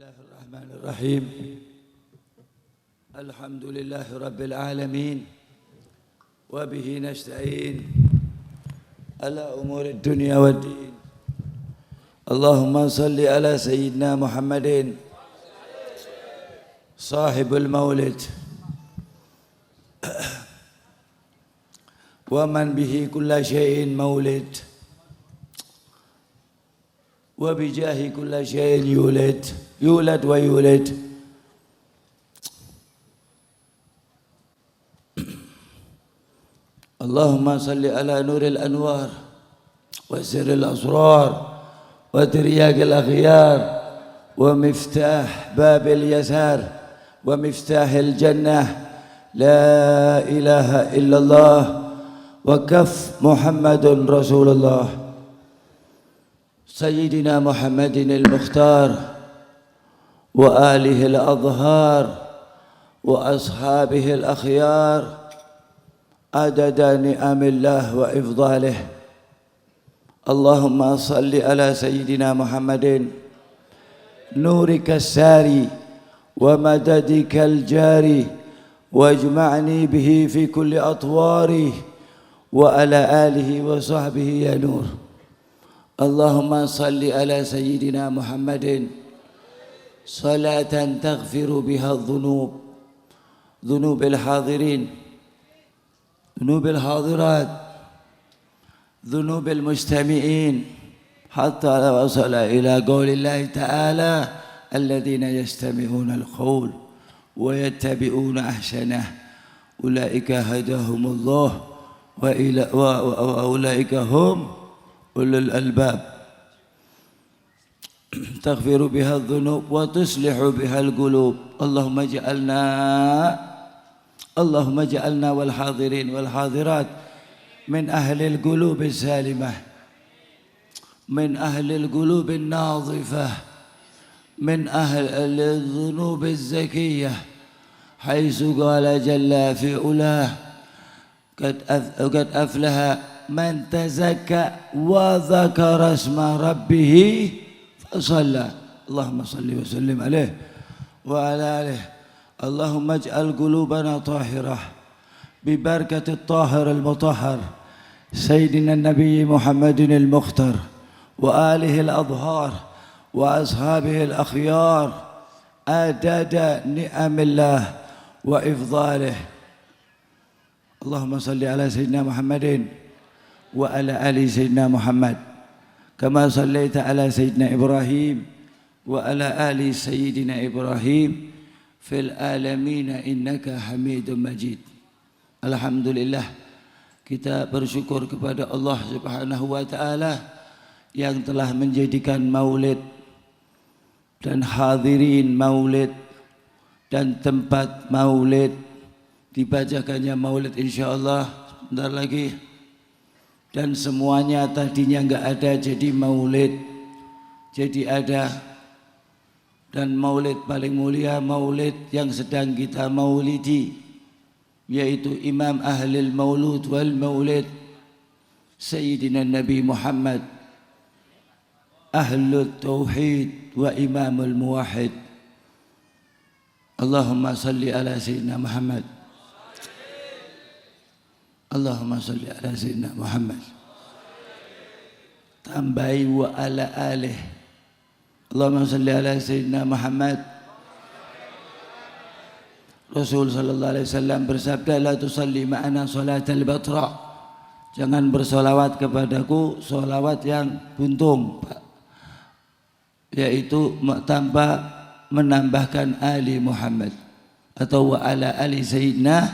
الله الرحمن الرحيم. الحمد لله رب العالمين، وبه نستعين على أمور الدنيا والدين. اللهم صل على سيدنا محمد صاحب المولد ومن به كل شيء مولد، وبجاه كل شيء يولد ويولد. اللهم صل على نور الأنوار وسر الأسرار وترياق الأخيار ومفتاح باب اليسار ومفتاح الجنة، لا إله إلا الله وكف محمد رسول الله. سيدنا محمد المختار وآله الأظهار وأصحابه الأخيار عدد نعم الله وإفضاله. اللهم صل على سيدنا محمد نورك الساري ومددك الجاري، واجمعني به في كل أطواره، وعلى آله وصحبه يا نور. اللهم صل على سيدنا محمد صلاة تغفر بها الذنوب، ذنوب الحاضرين، ذنوب الحاضرات، ذنوب المستمعين، حتى وصل إلى قول الله تعالى: الذين يستمعون القول ويتبعون أحسنه أولئك هداهم الله وأولئك هم أولو الألباب. تغفر بها الذنوب وتصلح بها القلوب. اللهم اجعلنا والحاضرين والحاضرات من أهل القلوب السالمة، من أهل القلوب الناظفة، من أهل الذنوب الزكية، حيث قال جل في علاه: قد أفلح من تزكى وذكر اسم ربه فصلى. اللهم صل وسلم عليه وعلى آله. اللهم اجعل قلوبنا طاهرة ببركة الطاهر المطهر سيدنا النبي محمد المختار وآله الأظهار وأصحابه الأخيار عدد نعم الله وإفضاله. اللهم صل على سيدنا محمد وعلى آل سيدنا محمد كما صليت على سيدنا إبراهيم وعلى آل سيدنا إبراهيم في العالمين إنك حميد مجيد. Alhamdulillah, kita bersyukur kepada Allah Subhanahu wa Ta'ala yang telah menjadikan maulid dan hadirin maulid dan tempat maulid, dibacakannya maulid insyaallah sebentar lagi, dan semuanya tadinya enggak ada jadi maulid jadi ada. Dan maulid paling mulia maulid yang sedang kita maulidi, yaitu Imam Ahlul Maulud wal Maulid Sayyidina Nabi Muhammad, Ahlul Tauhid wa Imamul Muwahhid. Allahumma salli ala Sayyidina Muhammad. Allahumma salli ala Sayyidina Muhammad. Tambahi wa ala alih. Allahumma salli ala Sayyidina Muhammad. Rasul sallallahu alaihi wasallam bersabda: la tusalli ma'ana salatal batra. Jangan bersolawat kepadaku solawat yang buntung, yaitu tanpa menambahkan ali Muhammad atau wa ala ali Sayyidina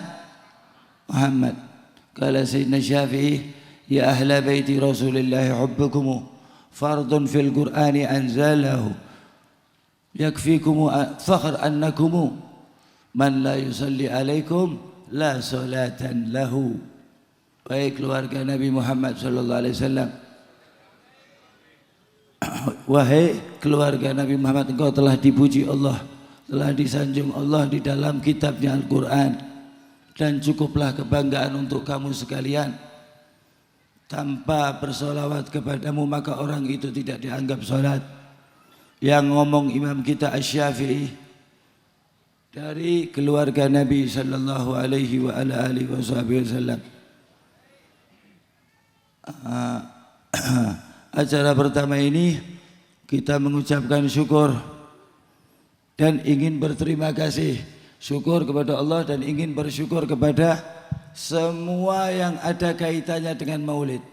Muhammad. Kala Sayyidina Syafi'i: ya ahla baiti Rasulillahi hubbukum fardun fil Qur'ani anzalahu yakfikum fakhr annakum man la yusalli alaikum la salatan lahu. Baik keluarga Nabi Muhammad sallallahu alaihi wasallam, wahai keluarga Nabi Muhammad, engkau telah dipuji Allah, telah disanjung Allah di dalam kitabnya Al-Quran, dan cukuplah kebanggaan untuk kamu sekalian. Tanpa bersolawat kepadamu maka orang itu tidak dianggap sholat. yang ngomong imam kita Asy-Syafi'i dari keluarga Nabi sallallahu alaihi wa ala alihi wasallam. Acara pertama ini kita mengucapkan syukur dan ingin berterima kasih, syukur kepada Allah dan ingin bersyukur kepada semua yang ada kaitannya dengan maulid,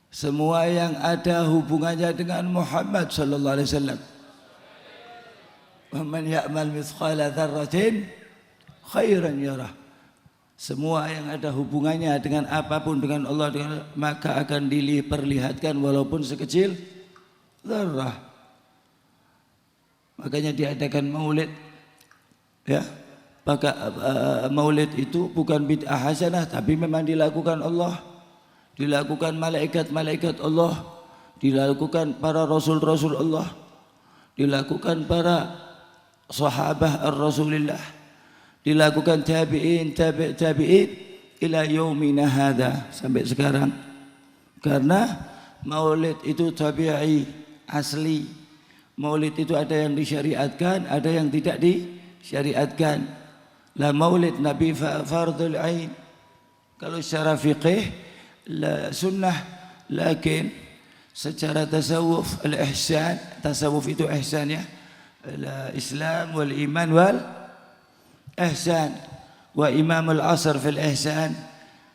semua yang ada hubungannya dengan Muhammad sallallahu alaihi wasallam. Wa man ya'mal mithqala dzarratin khairan yarah. Semua yang ada hubungannya dengan apapun dengan Allah, maka akan diperlihatkan walaupun sekecil zarrah. Makanya diadakan maulid, ya. Maka maulid itu bukan bid'ah hasanah, tapi memang dilakukan Allah, dilakukan malaikat-malaikat Allah, dilakukan para rasul-rasul Allah, dilakukan para sahabah ar-Rasulillah, dilakukan tabi'in ila yaumina hadza, sampai sekarang. Karena maulid itu tabi'i, asli. Maulid itu ada yang disyariatkan, ada yang tidak disyariatkan. La maulid Nabi fardul ain. Kalau secara fiqih la sunnah, lakin secara tasawuf al-ihsan, tasawuf itu ihsan ya. Al-Islam wal iman wal ihsan. Wa imam al-asr fil ihsan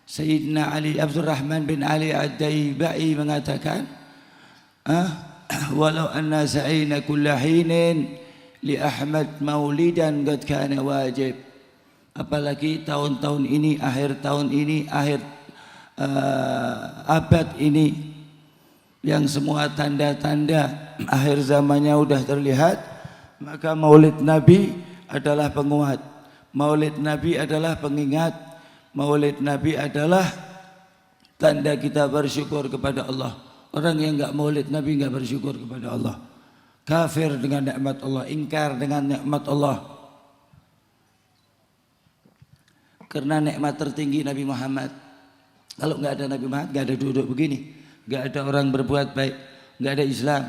Sayyidina Ali Abdul Rahman bin Ali Ad-Daibai mengatakan, walau anna sa'ina kulla hinin li Ahmad maulidan qad kana wajib. Apalagi tahun-tahun ini, akhir tahun ini, akhir abad ini, yang semua tanda-tanda akhir zamannya sudah terlihat, maka maulid Nabi adalah penguat, maulid Nabi adalah pengingat, maulid Nabi adalah tanda kita bersyukur kepada Allah. Orang yang enggak maulid Nabi enggak bersyukur kepada Allah, kafir dengan nikmat Allah, ingkar dengan nikmat Allah. Karena nikmat tertinggi Nabi Muhammad. Kalau enggak ada Nabi Muhammad, enggak ada duduk begini, enggak ada orang berbuat baik, enggak ada Islam,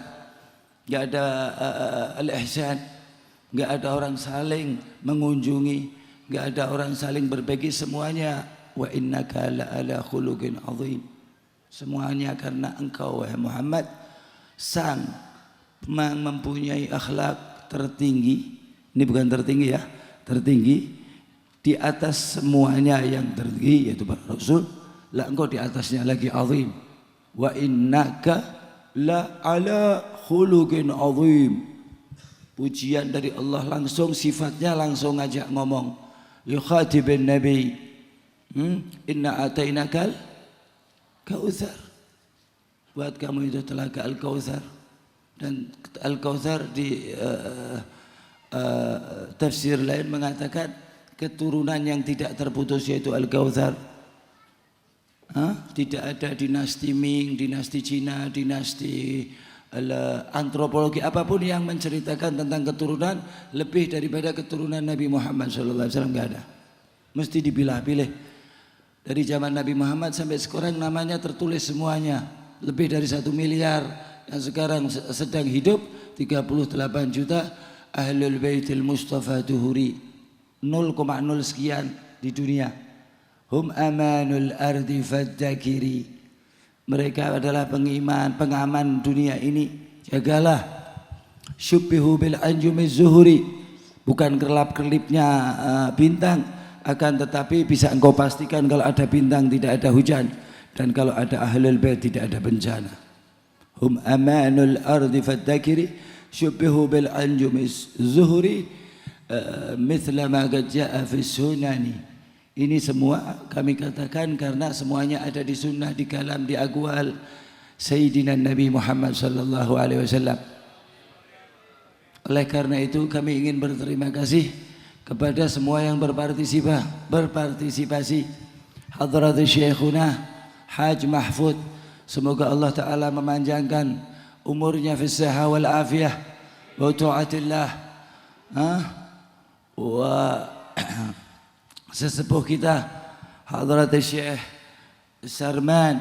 enggak ada al-ihsan, enggak ada orang saling mengunjungi, enggak ada orang saling berbagi, semuanya wa innaka la ala khuluqin azim. Semuanya karena engkau wahai Muhammad sang mempunyai akhlak tertinggi. Ini bukan tertinggi ya, tertinggi di atas semuanya yang tertinggi, yaitu para rasul. Lah engkau di atasnya lagi azim. Wa innaka la ala khuluqin azim. Pujian dari Allah langsung, sifatnya langsung ngajak ngomong. Yukhatibin Nabi, inna atainakal Kautsar, buat kamu itu telaga Al-Kautsar. Dan Al-Kautsar di tafsir lain mengatakan keturunan yang tidak terputus, yaitu Al-Kautsar. Tidak ada dinasti Ming, dinasti Cina, dinasti antropologi apapun yang menceritakan tentang keturunan lebih daripada keturunan Nabi Muhammad SAW, nggak ada. Mesti dipilah-pilih. Dari zaman Nabi Muhammad sampai sekarang namanya tertulis semuanya. Lebih dari 1 miliar yang sekarang sedang hidup, 38 juta Ahlul Baitil Mustafa Tuhuri, 0,0 sekian di dunia. Hum amanul ardi fadzakiri. Mereka adalah pengaman dunia ini. Jagalah. Syubbihu bil anjumiz zuhuri. Bukan kerlap-kerlipnya bintang, akan tetapi bisa engkau pastikan kalau ada bintang tidak ada hujan, dan kalau ada ahlul bait tidak ada bencana. Hum amanul ardi fadzakiri syubbihu bil anjumiz zuhuri mithla ma qad jaa fi sunani. Ini semua kami katakan karena semuanya ada di sunnah, di kalam, di aqwal Sayyidina Nabi Muhammad sallallahu alaihi wasallam. Oleh karena itu kami ingin berterima kasih kepada semua yang berpartisipasi. Hadratus Syekhuna Haj Mahfud, semoga Allah Ta'ala memanjangkan umurnya fi sihah wal afiyah wa ta'atillah. Wa sesepuh kita Hadratus Syekh Sarman,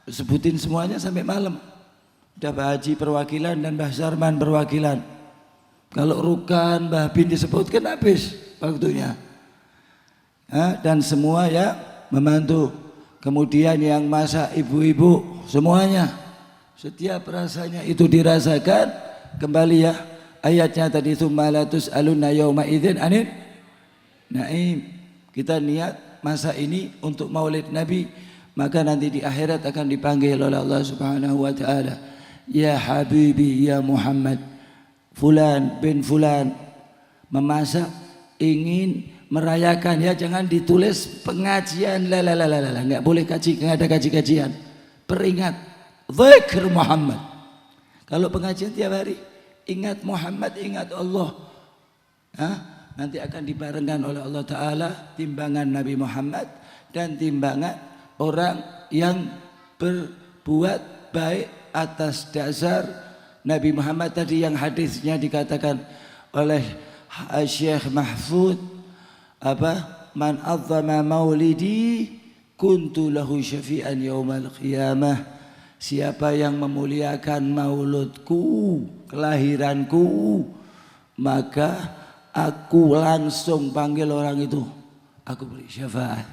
sebutin semuanya sampai malam. Udah Pak Haji perwakilan dan Mbah Sarman perwakilan. Kalau Rukan, Mbah Bin disebutkan habis waktunya. Dan semua ya membantu. Kemudian yang masak ibu-ibu semuanya. Setiap rasanya itu dirasakan. Kembali ya ayatnya tadi, tsumma la tus'aluna yauma idzin anin naim. Kita niat masa ini untuk Maulid Nabi, maka nanti di akhirat akan dipanggil oleh Allah Subhanahu wa taala. Ya Habibi ya Muhammad, fulan bin fulan memasak ingin merayakan, ya jangan ditulis pengajian, enggak boleh kaji, enggak ada kaji-kajian. Peringat zikr Muhammad. Kalau pengajian tiap hari ingat Muhammad, ingat Allah. Nanti akan dibarengkan oleh Allah Ta'ala timbangan Nabi Muhammad dan timbangan orang yang berbuat baik atas dasar Nabi Muhammad tadi yang hadisnya dikatakan oleh Syekh Mahfud, man azzama maulidi kuntu lahu syafi'an yaumal qiyamah. Siapa yang memuliakan mauludku, kelahiranku, maka aku langsung panggil orang itu, aku beri syafaat.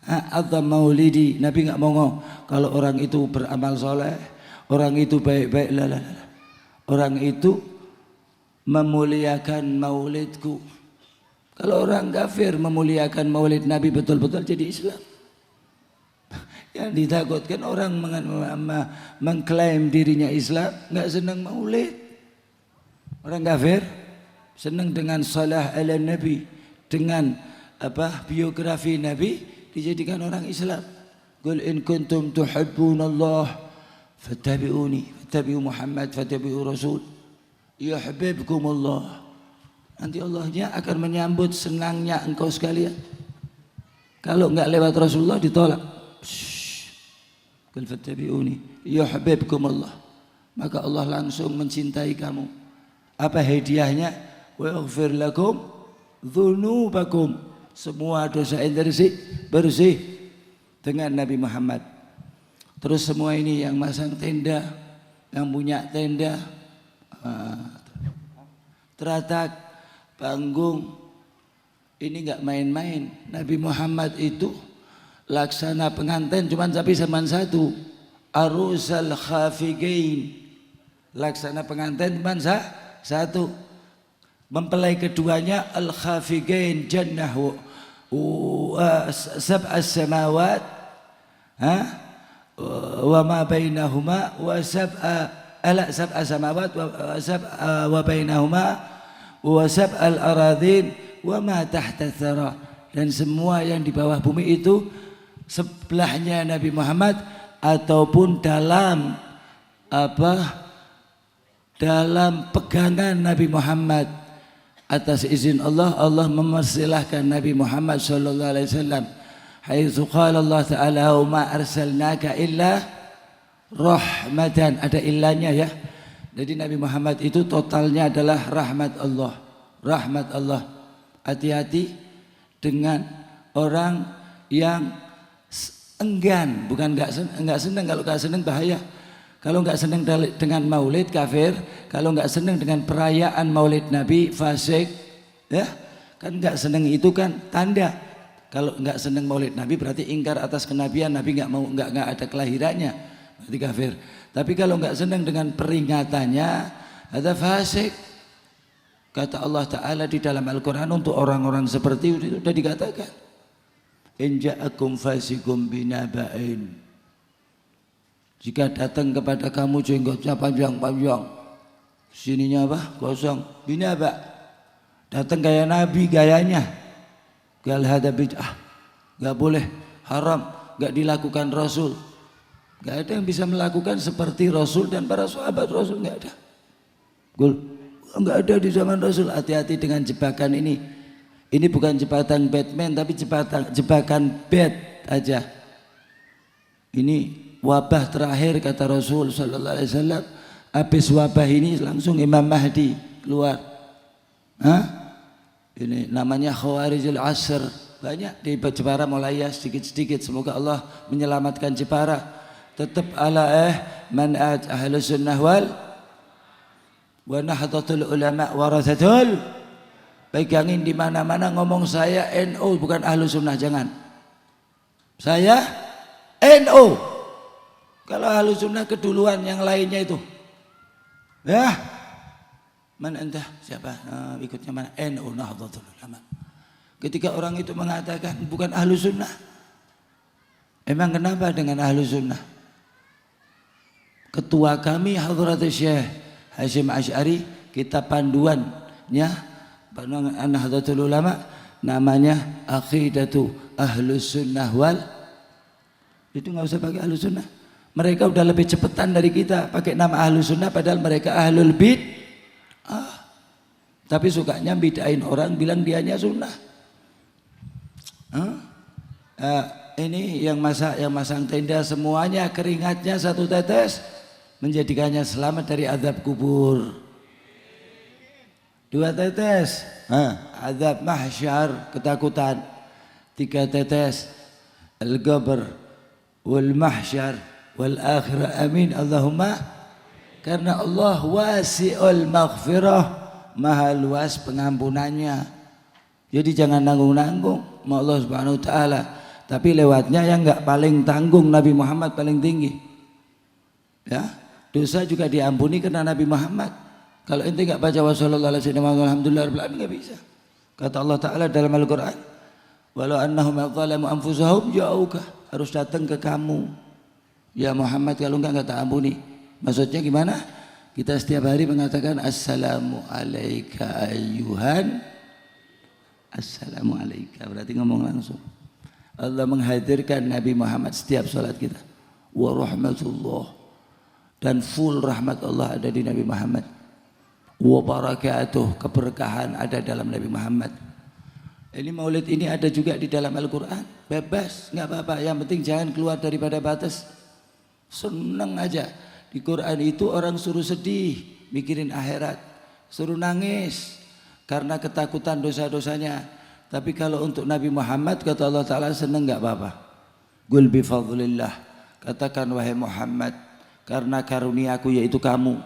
Azzam maulidi, Nabi nggak mau kalau orang itu beramal soleh, orang itu baik-baik, orang itu memuliakan maulidku. Kalau orang kafir memuliakan maulid Nabi betul-betul jadi Islam. Yang ditakutkan orang mengklaim dirinya Islam nggak senang maulid. Orang kafir senang dengan salah ala Nabi, dengan biografi Nabi, dijadikan orang Islam. Qul in kuntum tuhibbunallah fattabi'uni, fattabi'u Muhammad, fattabi'u Rasul yuhibbukumullah. Nanti Allahnya akan menyambut senangnya engkau sekalian. Kalau enggak lewat Rasulullah ditolak. Qul fattabi'uni yuhibbukumullah. Maka Allah langsung mencintai kamu. Apa hadiahnya? Wa yaghfir lakum dzunubakum. Semua dosa bersih dengan Nabi Muhammad. Terus semua ini yang masang tenda, yang punya tenda, teratak, panggung, ini enggak main-main. Nabi Muhammad itu laksana pengantin cuma tapi zaman satu, arusal khafigain. Laksana pengantin cuma satu. Mempelai keduanya al khafigain jannah sab'as samawat wa ma bainahuma wa sab'a samawat wa bainahuma wa sab'al aradhin wa ma tahta thara. Dan semua yang di bawah bumi itu sebelahnya Nabi Muhammad ataupun dalam dalam pegangan Nabi Muhammad. Atas izin Allah, Allah mempersilahkan Nabi Muhammad sallallahu alaihi wasallam. Haitsu qala Allah Ta'ala wa ma arsalnaka illa rahmatan. Ada illanya ya. Jadi Nabi Muhammad itu totalnya adalah rahmat Allah. Rahmat Allah. Hati-hati dengan orang yang enggan, bukan enggak senang. Kalau enggak senang bahaya. Kalau enggak senang dengan maulid kafir, kalau enggak senang dengan perayaan maulid Nabi fasik, ya. Kan enggak senang itu kan tanda. Kalau enggak senang maulid Nabi berarti ingkar atas kenabian, Nabi enggak ada kelahirannya, berarti kafir. Tapi kalau enggak senang dengan peringatannya, ada fasik. Kata Allah Ta'ala di dalam Al-Quran untuk orang-orang seperti itu sudah dikatakan, in ja'akum fasikum binaba'in. Jika datang kepada kamu jenggotnya panjang-panjang, sininya kosong, binaba. Datang kayak Nabi gayanya, gal hada bid'ah, gak boleh, haram, gak dilakukan Rasul. Gak ada yang bisa melakukan seperti Rasul dan para sahabat Rasul, gak ada. Gak ada di zaman Rasul. Hati-hati dengan jebakan ini. Ini bukan jebakan Batman, tapi jebakan bat aja. Ini wabah terakhir kata Rasul sallallahu alaihi wasallam. Habis wabah ini langsung Imam Mahdi keluar. Ini namanya Khawarijul Asr. Banyak di Jepara mulai ya sedikit-sedikit. Semoga Allah menyelamatkan Jepara tetap ala manhaj ahlus sunnah wal wa nahdlatul ulama warathatul. Pegangin di mana-mana ngomong saya NU bukan ahlus sunnah, jangan. Saya NU. Kalau ahlus sunnah keduluan yang lainnya itu. Ya. Mana entah siapa ikutnya mana? NU Nahdlatul Ulama. Ketika orang itu mengatakan bukan ahlus sunnah, emang kenapa dengan ahlus sunnah? Ketua kami Hadratus Syekh Hasyim Asy'ari, kita panduannya Nahdlatul Ulama, namanya Aqidatu Ahlus Sunnah wal. Itu nggak usah pakai ahlus sunnah. Mereka udah lebih cepetan dari kita pakai nama ahlus sunnah, padahal mereka ahlul bid'ah. Tapi sukanya bidain orang, bilang dianya sunnah. Ini yang masang tenda semuanya keringatnya satu tetes menjadikannya selamat dari azab kubur. 2 tetes azab mahsyar, ketakutan. 3 tetes al-qabr wal mahsyar wal akhirah, amin Allahumma. Karena Allah wasi'ul maghfirah, maha luas pengampunannya. Jadi jangan nanggung-nanggung sama Allah Subhanahu wa taala. Tapi lewatnya yang enggak paling tanggung, Nabi Muhammad paling tinggi. Ya, dosa juga diampuni karena Nabi Muhammad. Kalau ente enggak baca wa sallallahu alaihi wasallam alhamdulillah rabbil alamin, enggak bisa. Kata Allah taala dalam Al-Qur'an, walau annahum yadhalamu anfusahum ja'uka, harus datang ke kamu ya Muhammad, kalau enggak tak ampuni. Maksudnya gimana? Kita setiap hari mengatakan assalamu alayka ayyuhan, assalamu alayka, berarti ngomong langsung. Allah menghadirkan Nabi Muhammad setiap salat kita. Wa rahmatullah, dan full rahmat Allah ada di Nabi Muhammad. Wa barakatuh, keberkahan ada dalam Nabi Muhammad. Ini maulid ini ada juga di dalam Al-Quran. Bebas, nggak apa-apa. Yang penting jangan keluar daripada batas. Seneng aja. Di Quran itu orang suruh sedih, mikirin akhirat, suruh nangis karena ketakutan dosa-dosanya. Tapi kalau untuk Nabi Muhammad, kata Allah Ta'ala, seneng nggak apa-apa. Qul bi fadlillah, katakan wahai Muhammad, karena karuniaku yaitu kamu.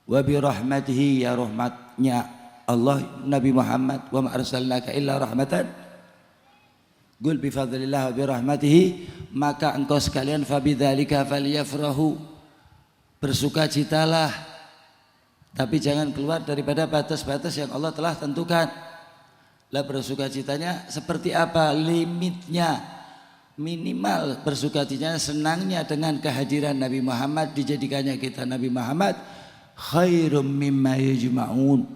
Wa bi rahmatihi, ya rahmatnya Allah Nabi Muhammad, wa ma arsalnaka illa rahmatan. Qul bi fadlillah wa bi rahmatihi, maka engkau sekalian fabidzalika falyafrahu, bersukacitalah, tapi jangan keluar daripada batas-batas yang Allah telah tentukan. Lah bersukacitanya seperti apa? Limitnya minimal bersukacitanya senangnya dengan kehadiran Nabi Muhammad, dijadikannya kita Nabi Muhammad khairum mimma yajma'un,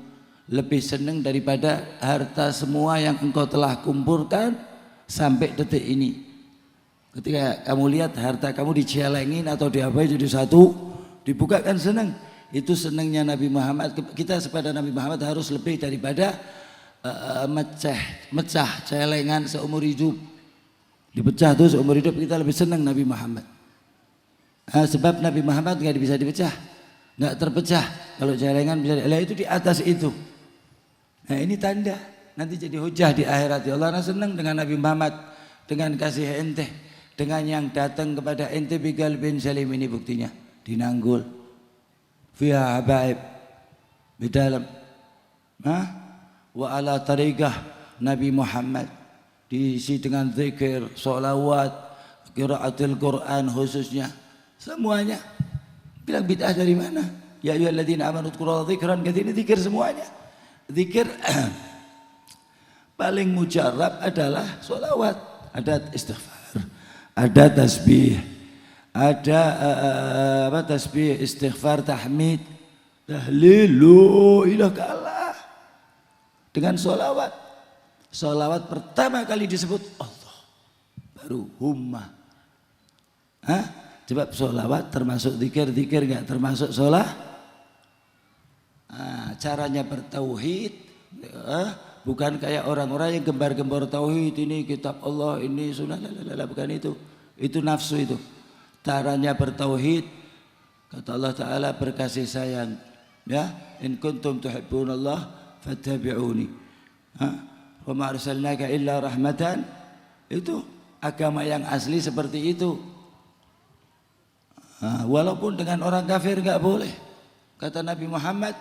lebih senang daripada harta semua yang engkau telah kumpulkan sampai detik ini. Ketika kamu lihat harta kamu dicelengin atau diapain jadi satu, dibukakan senang. Itu senangnya Nabi Muhammad. Kita kepada Nabi Muhammad harus lebih daripada mecah celengan seumur hidup. Dipecah tuh seumur hidup, kita lebih senang Nabi Muhammad. Sebab Nabi Muhammad nggak bisa dipecah, nggak terpecah. Kalau celengan bisa, itu di atas itu. Nah ini tanda nanti jadi hujah di akhirat. Ya Allah senang dengan Nabi Muhammad, dengan kasih ente, dengan yang datang kepada ente bigal bin salim. Ini buktinya dinanggul fiha habaib di dalam wa ala tariqah Nabi Muhammad, diisi dengan zikir, sholawat, qiraatul Quran khususnya, semuanya. Bilang bid'ah dari mana? Ya ayyuhalladzina amanu dzkurullaha dzikran katsiran, zikir semuanya. Zikir paling mujarab adalah sholawat, ada istighfar, ada tasbih, ada tasbih, istighfar, tahmid, tahlil, la ilaha illallah. Dengan sholawat, sholawat pertama kali disebut Allah, baru humma. Coba sholawat termasuk zikir, zikir nggak termasuk sholat. Caranya bertauhid, bukan kayak orang-orang yang gembar-gembor tauhid, ini kitab Allah, ini sunnah, bukan itu. Itu nafsu itu. Caranya bertauhid, kata Allah Ta'ala, berkasih sayang. Ya, in kuntum tuhibbunallah fattabi'uni. Wa ma arsalnaka illa rahmatan. Itu agama yang asli seperti itu. Walaupun dengan orang kafir enggak boleh. Kata Nabi Muhammad,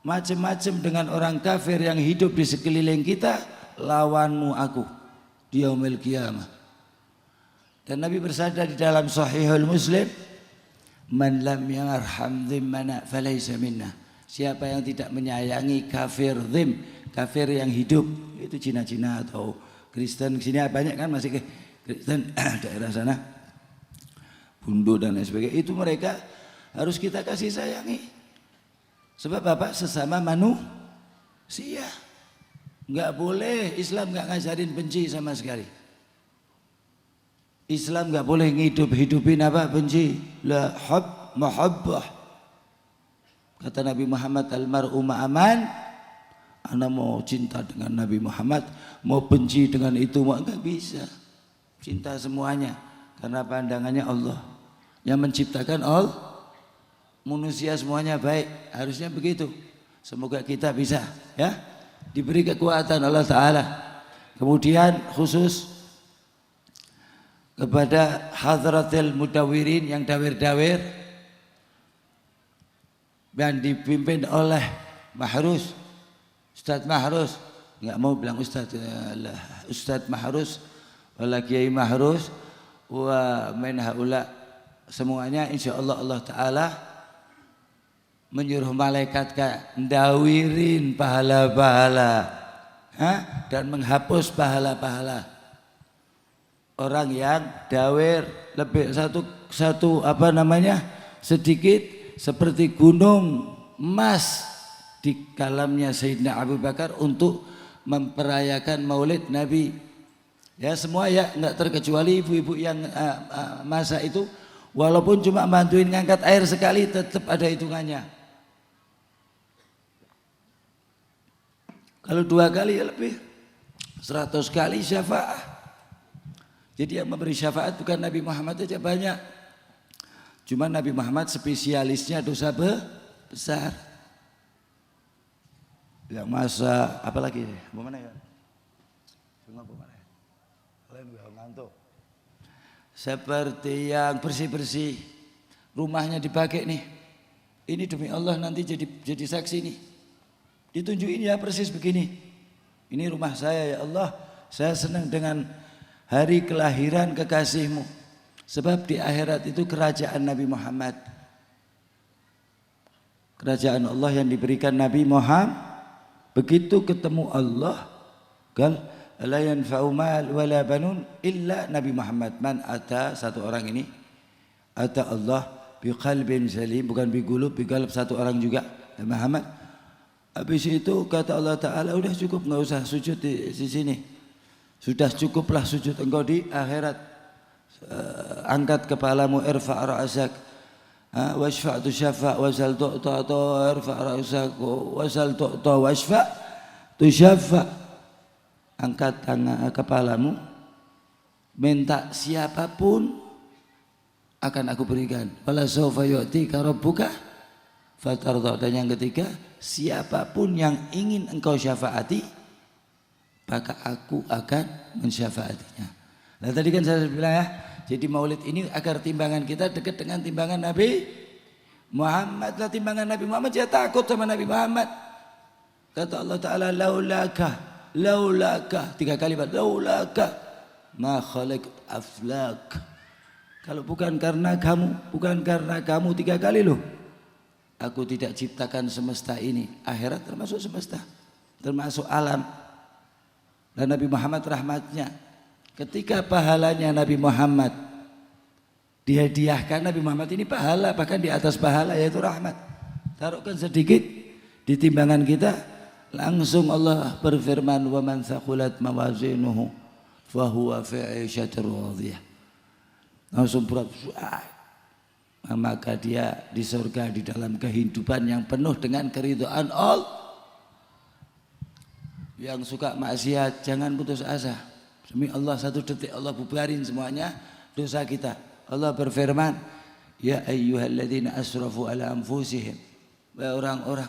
macam-macam dengan orang kafir yang hidup di sekeliling kita, lawanmu aku di yaumil qiyamah. Dan Nabi bersabda di dalam Sahihul Muslim, man lam yarham dhimmana falaysa minna. Siapa yang tidak menyayangi kafir dhim, kafir yang hidup, itu Cina-Cina atau Kristen, sini banyak kan masih Kristen daerah sana, Bundo dan lain sebagainya, itu mereka harus kita kasih sayangi. Sebab Bapak sesama manusia. Enggak boleh, Islam enggak ngajarin benci sama sekali. Islam enggak boleh hidupin apa? Benci. La hub mahabbah. Kata Nabi Muhammad, almar'u ma'aman. Ana mau cinta dengan Nabi Muhammad, mau benci dengan itu, enggak bisa. Cinta semuanya karena pandangannya Allah yang menciptakan all manusia semuanya baik, harusnya begitu. Semoga kita bisa ya diberi kekuatan Allah Ta'ala. Kemudian khusus kepada hadratil mudawirin yang dawir-dawir yang dipimpin oleh Mahrus, Ustadz Mahrus, enggak mau bilang Ustadz Mahrus wala Kiai Mahrus wa min haula, semuanya insyaallah Allah Ta'ala menyuruh malaikat ndawirin pahala-pahala dan menghapus pahala-pahala orang yang dawir lebih satu apa namanya sedikit seperti gunung emas di kalamnya Sayyidina Abu Bakar untuk memperayakan maulid Nabi. Ya semua ya enggak terkecuali ibu-ibu yang masak itu, walaupun cuma bantuin ngangkat air sekali tetap ada hitungannya. Kalau 2 kali ya lebih 100 kali syafaat. Jadi yang memberi syafaat bukan Nabi Muhammad aja, banyak. Cuma Nabi Muhammad spesialisnya dosa besar. Yang masa apalagi mau mana ya? Cuma mau mana? Seperti yang bersih-bersih rumahnya dipakai nih, ini demi Allah nanti jadi saksi nih, ditunjukin ya persis begini, ini rumah saya ya Allah, saya senang dengan hari kelahiran kekasihmu, sebab di akhirat itu kerajaan Nabi Muhammad, kerajaan Allah yang diberikan Nabi Muhammad. Begitu ketemu Allah kan, la yanfa'u mal wala banun illa Nabi Muhammad. Man ata, satu orang ini ata Allah biqalbin salim, bukan biqulub, biqalb satu orang juga Muhammad. Habis itu kata Allah Ta'ala, udah cukup, enggak usah sujud di sini, sudah cukuplah sujud engkau di akhirat. Angkat kepalamu, irfa' ra'sak washfa' tushaffa' wasal tu'ta, irfa' ra'sak wasal tu'ta washfa' tushaffa'. Angkat tangan kepalamu, minta siapapun akan aku berikan. Wala sawfa yu'tika rabbuka fatarda. Dan yang ketiga, siapapun yang ingin engkau syafaati, maka aku akan mensyafaatinya. Nah tadi kan saya bilang ya, jadi maulid ini agar timbangan kita dekat dengan timbangan Nabi Muhammad. Lah timbangan Nabi Muhammad, dia takut sama Nabi Muhammad. Kata Allah Ta'ala, laulaka 3 kali, laulaka ma khalaq aflak. Kalau bukan karena kamu, 3 kali loh, aku tidak ciptakan semesta ini. Akhirat termasuk semesta, termasuk alam. Dan Nabi Muhammad rahmatnya, ketika pahalanya Nabi Muhammad dihadiahkan, Nabi Muhammad ini pahala, bahkan di atas pahala yaitu rahmat. Taruhkan sedikit di timbangan kita, langsung Allah berfirman, wa man thaqulat mawazinuhu fahuwa fi 'ishatir radiyah. Langsung berat, maka dia di surga di dalam kehidupan yang penuh dengan keridhaan Allah. Yang suka maksiat jangan putus asa. Demi Allah 1 detik Allah bubarin semuanya dosa kita. Allah berfirman, ya ayyuhalladzina asrafu ala anfusihim. Wahai orang-orang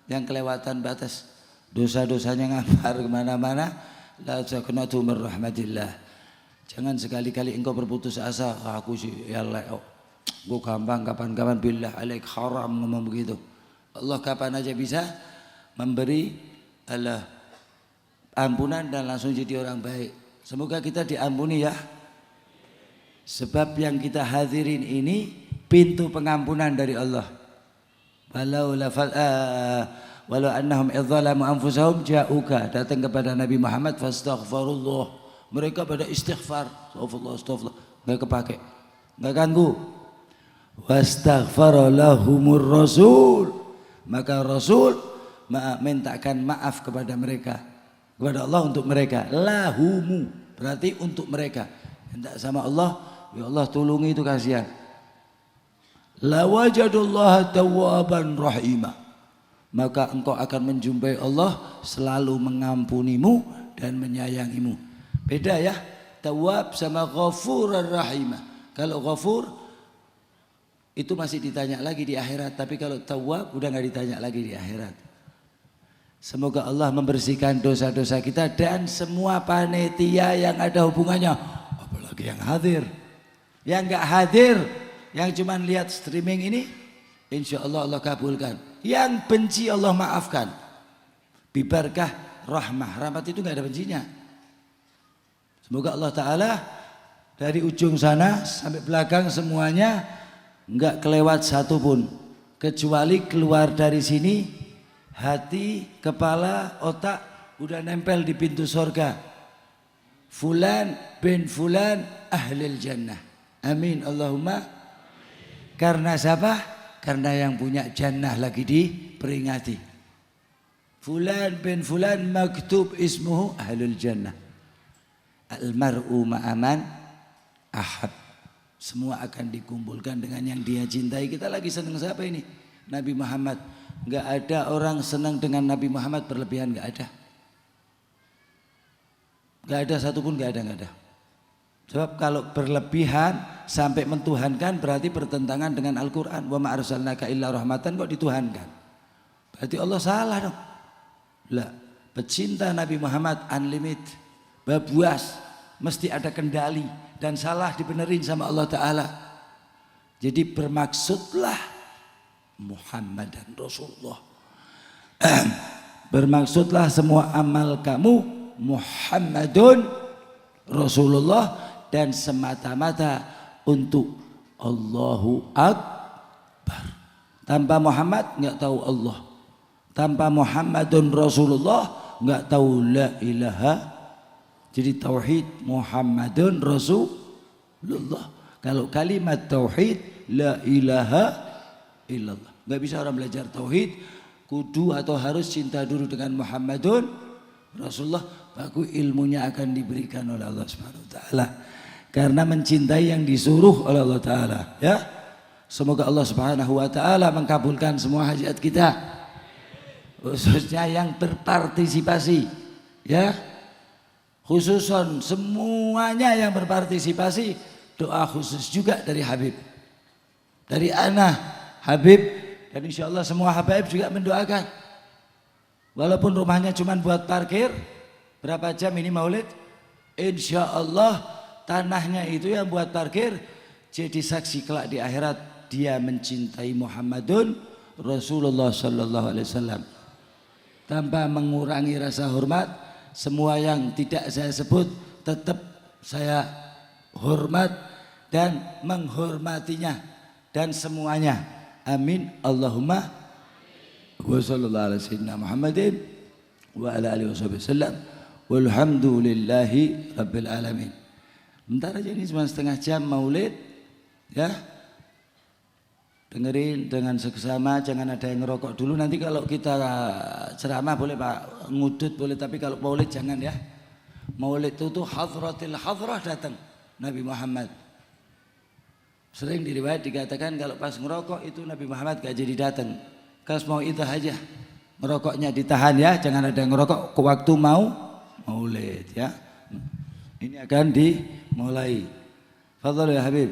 yang kelewatan batas, dosa-dosanya ngampar kemana-mana, la taqnatu min rahmatillah. Jangan sekali-kali engkau berputus asa, aku sih ya Allah, Gue gampang kapan-kapan billah alaik haram ngomong begitu. Allah kapan aja bisa memberi ampunan dan langsung jadi orang baik. Semoga kita diampuni ya. Sebab yang kita hadirin ini pintu pengampunan dari Allah. Walau annahum idzalamu anfusahum ja'uka, datang kepada Nabi Muhammad fastaghfirullah. Mereka pada istighfar, astagfirullah, enggak kepake. Enggak ganggu. Wastaghfara lahumur rasul. Maka Rasul mintakan maaf kepada mereka, kepada Allah untuk mereka. Lahumu berarti untuk mereka. Minta sama Allah, ya Allah tolongi itu kasihan. La wajadullaha tawwaban rahimah. Maka engkau akan menjumpai Allah selalu mengampunimu dan menyayangimu. Beda ya, tawwab sama ghafur rahimah. Kalau ghafur itu masih ditanya lagi di akhirat, tapi kalau tawwab udah nggak ditanya lagi di akhirat. Semoga Allah membersihkan dosa-dosa kita dan semua panitia yang ada hubungannya, apalagi yang hadir. Yang nggak hadir, yang cuma lihat streaming ini, insya Allah Allah kabulkan. Yang benci Allah maafkan. Bibarkah rahmah, rahmat itu nggak ada bencinya. Semoga Allah Ta'ala dari ujung sana sampai belakang semuanya nggak kelewat satu pun, kecuali keluar dari sini hati, kepala, otak udah nempel di pintu surga. Fulan bin fulan ahlil jannah. Amin Allahumma. Karena siapa? Karena yang punya jannah lagi diperingati. Fulan bin fulan maktub ismuhu ahlul jannah. Al-mar'u ma'aman ahab. Semua akan dikumpulkan dengan yang dia cintai. Kita lagi senang siapa ini? Nabi Muhammad. Enggak ada orang senang dengan Nabi Muhammad berlebihan, enggak ada. Enggak ada satupun, enggak ada. Sebab kalau berlebihan sampai mentuhankan berarti bertentangan dengan Al-Quran. Wa ma arsalnaka illa rahmatan, kok dituhankan? Berarti Allah salah dong. Lah, pecinta Nabi Muhammad unlimited, babuas, mesti ada kendali dan salah dibenerin sama Allah Ta'ala. Jadi bermaksudlah Muhammad dan Rasulullah. Bermaksudlah semua amal kamu Muhammadun Rasulullah dan semata-mata untuk Allahu Akbar. Tanpa Muhammad nggak tahu Allah. Tanpa Muhammadun Rasulullah nggak tahu la ilaha. Jadi tauhid Muhammadun Rasulullah. Kalau kalimat tauhid la ilaha illallah. Nggak bisa orang belajar tauhid kudu atau harus cinta dulu dengan Muhammadun Rasulullah, baru ilmunya akan diberikan oleh Allah Subhanahu wa taala. Karena mencintai yang disuruh oleh Allah Ta'ala ya. Semoga Allah Subhanahu wa ta'ala mengkabulkan semua hajat kita, khususnya yang berpartisipasi ya. Khususon semuanya yang berpartisipasi, doa khusus juga dari Habib, dari Ana Habib, dan insya Allah semua Habib juga mendoakan. Walaupun rumahnya cuma buat parkir, berapa jam ini maulid, insya Allah tanahnya itu yang buat parkir jadi saksi kelak di akhirat dia mencintai Muhammadun Rasulullah sallallahu alaihi wasallam. Tanpa mengurangi rasa hormat, semua yang tidak saya sebut tetap saya hormat dan menghormatinya dan semuanya. Amin Allahumma wa sallallahu alaihi sayyidina Muhammadin wa ala alihi wasallam walhamdulillahi rabbil alamin. Bentar aja, ini cuma setengah jam maulid ya. Dengerin dengan seksama, jangan ada yang ngerokok dulu. Nanti kalau kita ceramah boleh Pak, ngudut boleh, tapi kalau maulid jangan ya. Maulid itu hadratil hadrah datang Nabi Muhammad. Sering diriwayat dikatakan kalau pas ngerokok itu Nabi Muhammad gak jadi datang. Kas mau itu aja, ngerokoknya ditahan ya, jangan ada yang ngerokok ke waktu mau maulid ya. Ini akan dimulai. Fadhal ya Habib.